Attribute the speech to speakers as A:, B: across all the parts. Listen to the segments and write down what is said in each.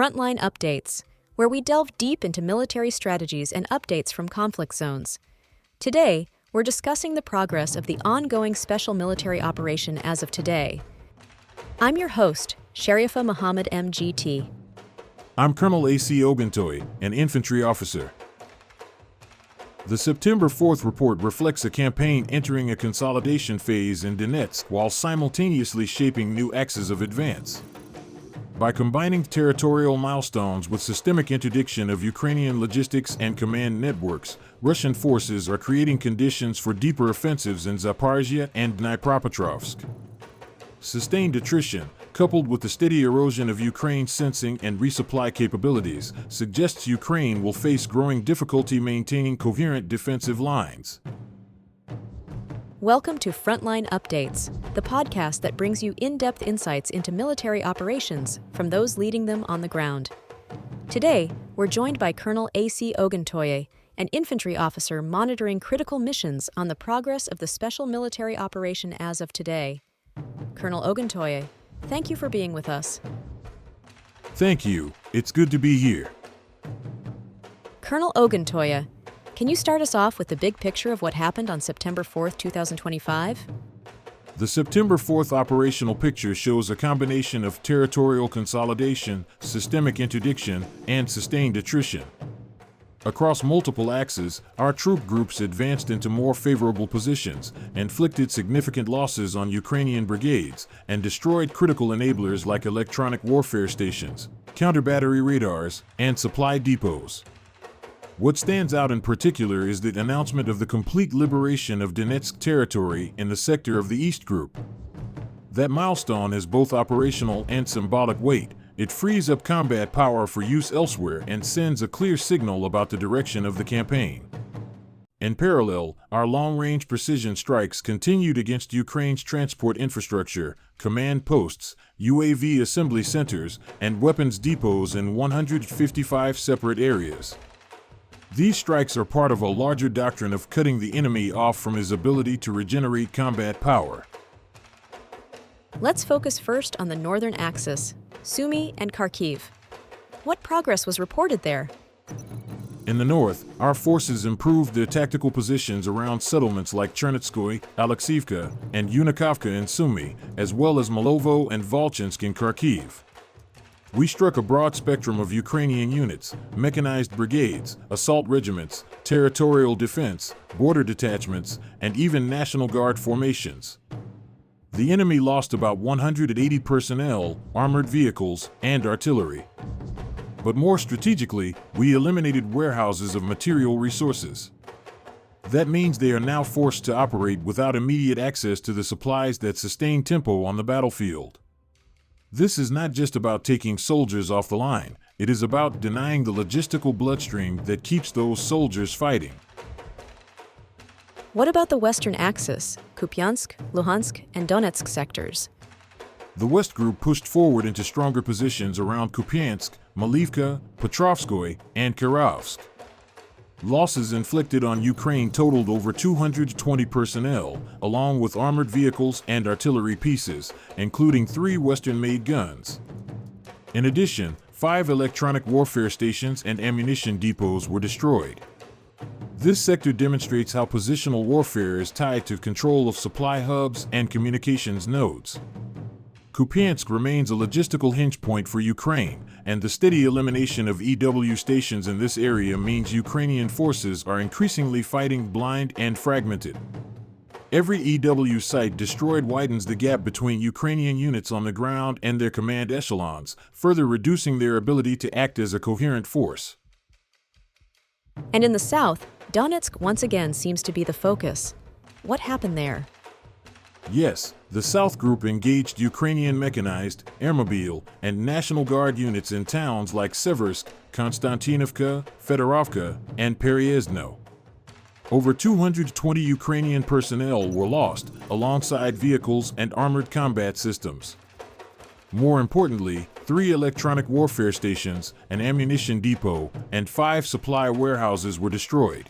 A: Frontline Updates, where we delve deep into military strategies and updates from conflict zones. Today, we're discussing the progress of the ongoing special military operation as of today. I'm your host, Sharifa Muhammad MGT.
B: I'm Colonel AUC Oguntoye, an infantry officer. The September 4th report reflects a campaign entering a consolidation phase in Donetsk while simultaneously shaping new axes of advance. By combining territorial milestones with systemic interdiction of Ukrainian logistics and command networks, Russian forces are creating conditions for deeper offensives in Zaporizhzhia and Dnipropetrovsk. Sustained attrition, coupled with the steady erosion of Ukraine's sensing and resupply capabilities, suggests Ukraine will face growing difficulty maintaining coherent defensive lines.
A: Welcome to Frontline Updates, the podcast that brings you in-depth insights into military operations from those leading them on the ground. Today, we're joined by Colonel AUC Oguntoye, an infantry officer monitoring critical missions on the progress of the special military operation as of today. Colonel Oguntoye, thank you for being with us.
B: Thank you. It's good to be here.
A: Colonel Oguntoye, can you start us off with the big picture of what happened on September 4th, 2025?
B: The September 4th operational picture shows a combination of territorial consolidation, systemic interdiction, and sustained attrition. Across multiple axes, our troop groups advanced into more favorable positions, inflicted significant losses on Ukrainian brigades, and destroyed critical enablers like electronic warfare stations, counter-battery radars, and supply depots. What stands out in particular is the announcement of the complete liberation of Donetsk territory in the sector of the East Group. That milestone has both operational and symbolic weight. It frees up combat power for use elsewhere and sends a clear signal about the direction of the campaign. In parallel, our long-range precision strikes continued against Ukraine's transport infrastructure, command posts, UAV assembly centers, and weapons depots in 155 separate areas. These strikes are part of a larger doctrine of cutting the enemy off from his ability to regenerate combat power.
A: Let's focus first on the northern axis, Sumy and Kharkiv. What progress was reported there?
B: In the north, our forces improved their tactical positions around settlements like Chernetskoye, Alexivka, and Unikovka in Sumy, as well as Malovo and Volchansk in Kharkiv. We struck a broad spectrum of Ukrainian units, mechanized brigades, assault regiments, territorial defense, border detachments, and even National Guard formations. The enemy lost about 180 personnel, armored vehicles, and artillery. But more strategically, we eliminated warehouses of material resources. That means they are now forced to operate without immediate access to the supplies that sustain tempo on the battlefield. This is not just about taking soldiers off the line, it is about denying the logistical bloodstream that keeps those soldiers fighting.
A: What about the western axis, Kupiansk, Luhansk, and Donetsk sectors?
B: The West Group pushed forward into stronger positions around Kupiansk, Malivka, Petrovskoye, and Kharkiv. Losses inflicted on Ukraine totaled over 220 personnel, along with armored vehicles and artillery pieces, including 3 Western-made guns. In addition, 5 electronic warfare stations and ammunition depots were destroyed. This sector demonstrates how positional warfare is tied to control of supply hubs and communications nodes. Kupiansk remains a logistical hinge point for Ukraine, and the steady elimination of EW stations in this area means Ukrainian forces are increasingly fighting blind and fragmented. Every EW site destroyed widens the gap between Ukrainian units on the ground and their command echelons, further reducing their ability to act as a coherent force.
A: And in the south, Donetsk once again seems to be the focus. What happened there?
B: Yes, the South Group engaged Ukrainian mechanized, airmobile, and National Guard units in towns like Seversk, Konstantinovka, Fedorovka, and Pereezhno. Over 220 Ukrainian personnel were lost, alongside vehicles and armored combat systems. More importantly, 3 electronic warfare stations, an ammunition depot, and 5 supply warehouses were destroyed.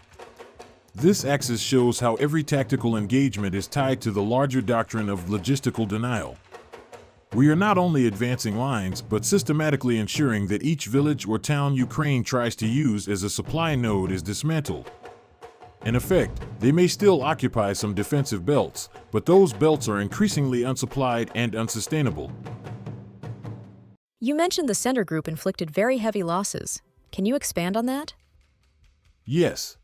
B: This axis shows how every tactical engagement is tied to the larger doctrine of logistical denial. We are not only advancing lines, but systematically ensuring that each village or town Ukraine tries to use as a supply node is dismantled. In effect, they may still occupy some defensive belts, but those belts are increasingly unsupplied and unsustainable.
A: You mentioned the center group inflicted very heavy losses. Can you expand on that?
B: Yes.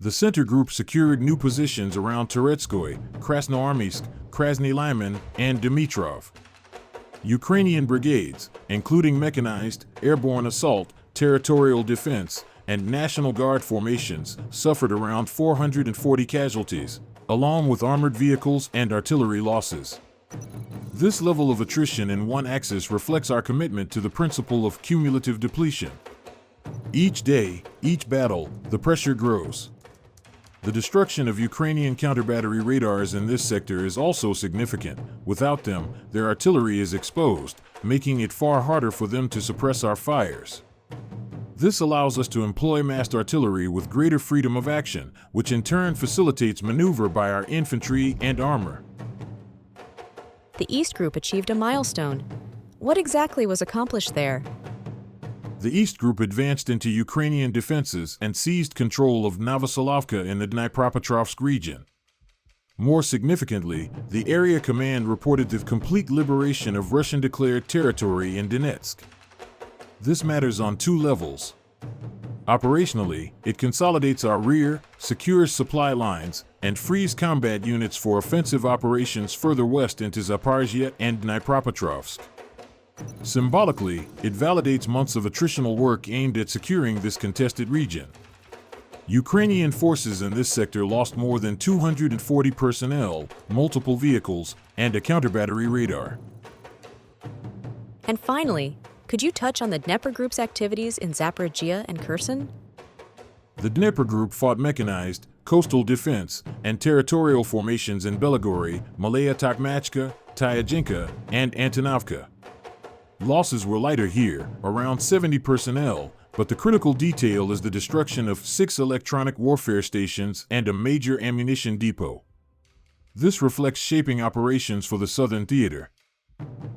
B: The center group secured new positions around Toretskoy, Krasnoarmysk, Krasny Lyman, and Dmitrov. Ukrainian brigades, including mechanized, airborne assault, territorial defense, and National Guard formations, suffered around 440 casualties, along with armored vehicles and artillery losses. This level of attrition in one axis reflects our commitment to the principle of cumulative depletion. Each day, each battle, the pressure grows. The destruction of Ukrainian counterbattery radars in this sector is also significant. Without them, their artillery is exposed, making it far harder for them to suppress our fires. This allows us to employ massed artillery with greater freedom of action, which in turn facilitates maneuver by our infantry and armor.
A: The East Group achieved a milestone. What exactly was accomplished there?
B: The East Group advanced into Ukrainian defenses and seized control of Novosolovka in the Dnipropetrovsk region. More significantly, the Area Command reported the complete liberation of Russian-declared territory in Donetsk. This matters on two levels. Operationally, it consolidates our rear, secures supply lines, and frees combat units for offensive operations further west into Zaporizhzhia and Dnipropetrovsk. Symbolically, it validates months of attritional work aimed at securing this contested region. Ukrainian forces in this sector lost more than 240 personnel, multiple vehicles, and a counterbattery radar.
A: And finally, could you touch on the Dnepr Group's activities in Zaporizhzhia and Kherson?
B: The Dnepr Group fought mechanized, coastal defense, and territorial formations in Belgorod, Malaya Tokmachka, Tyazhinka, and Antonovka. Losses were lighter here, around 70 personnel, but the critical detail is the destruction of 6 electronic warfare stations and a major ammunition depot. This reflects shaping operations for the Southern Theater.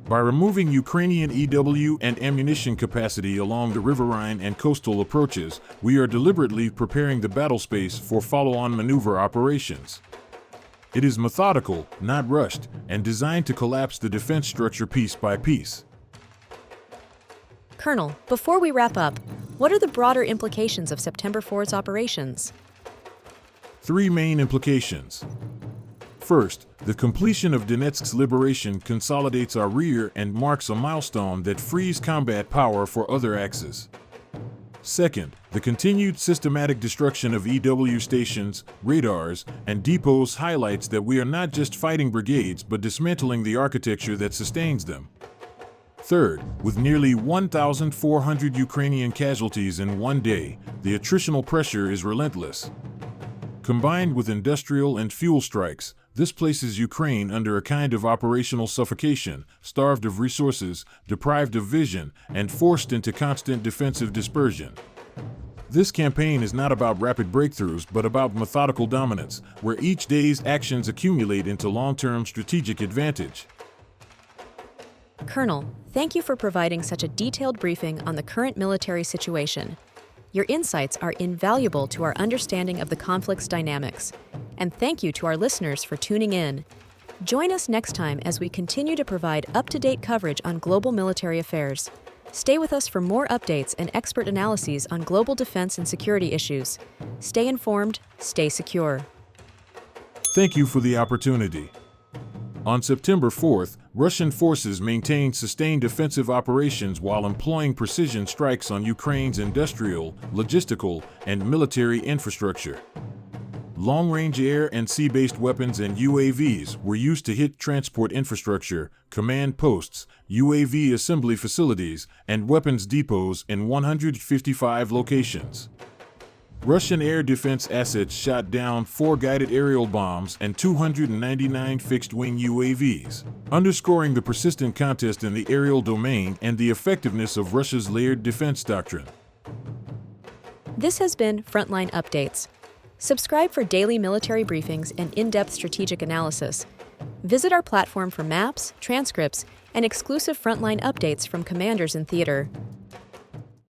B: By removing Ukrainian EW and ammunition capacity along the riverine and coastal approaches, we are deliberately preparing the battle space for follow-on maneuver operations. It is methodical, not rushed, and designed to collapse the defense structure piece by piece.
A: Colonel, before we wrap up, what are the broader implications of September 4th's operations?
B: 3 main implications. First, the completion of Donetsk's liberation consolidates our rear and marks a milestone that frees combat power for other axes. Second, the continued systematic destruction of EW stations, radars, and depots highlights that we are not just fighting brigades but dismantling the architecture that sustains them. Third, with nearly 1,400 Ukrainian casualties in one day, the attritional pressure is relentless. Combined with industrial and fuel strikes, this places Ukraine under a kind of operational suffocation, starved of resources, deprived of vision, and forced into constant defensive dispersion. This campaign is not about rapid breakthroughs but about methodical dominance, where each day's actions accumulate into long-term strategic advantage.
A: Colonel, thank you for providing such a detailed briefing on the current military situation. Your insights are invaluable to our understanding of the conflict's dynamics. And thank you to our listeners for tuning in. Join us next time as we continue to provide up-to-date coverage on global military affairs. Stay with us for more updates and expert analyses on global defense and security issues. Stay informed, stay secure.
B: Thank you for the opportunity. On September 4th, Russian forces maintained sustained offensive operations while employing precision strikes on Ukraine's industrial, logistical, and military infrastructure. Long-range air and sea-based weapons and UAVs were used to hit transport infrastructure, command posts, UAV assembly facilities, and weapons depots in 155 locations. Russian air defense assets shot down 4 guided aerial bombs and 299 fixed-wing UAVs, underscoring the persistent contest in the aerial domain and the effectiveness of Russia's layered defense doctrine.
A: This has been Frontline Updates. Subscribe for daily military briefings and in-depth strategic analysis. Visit our platform for maps, transcripts, and exclusive frontline updates from commanders in theater.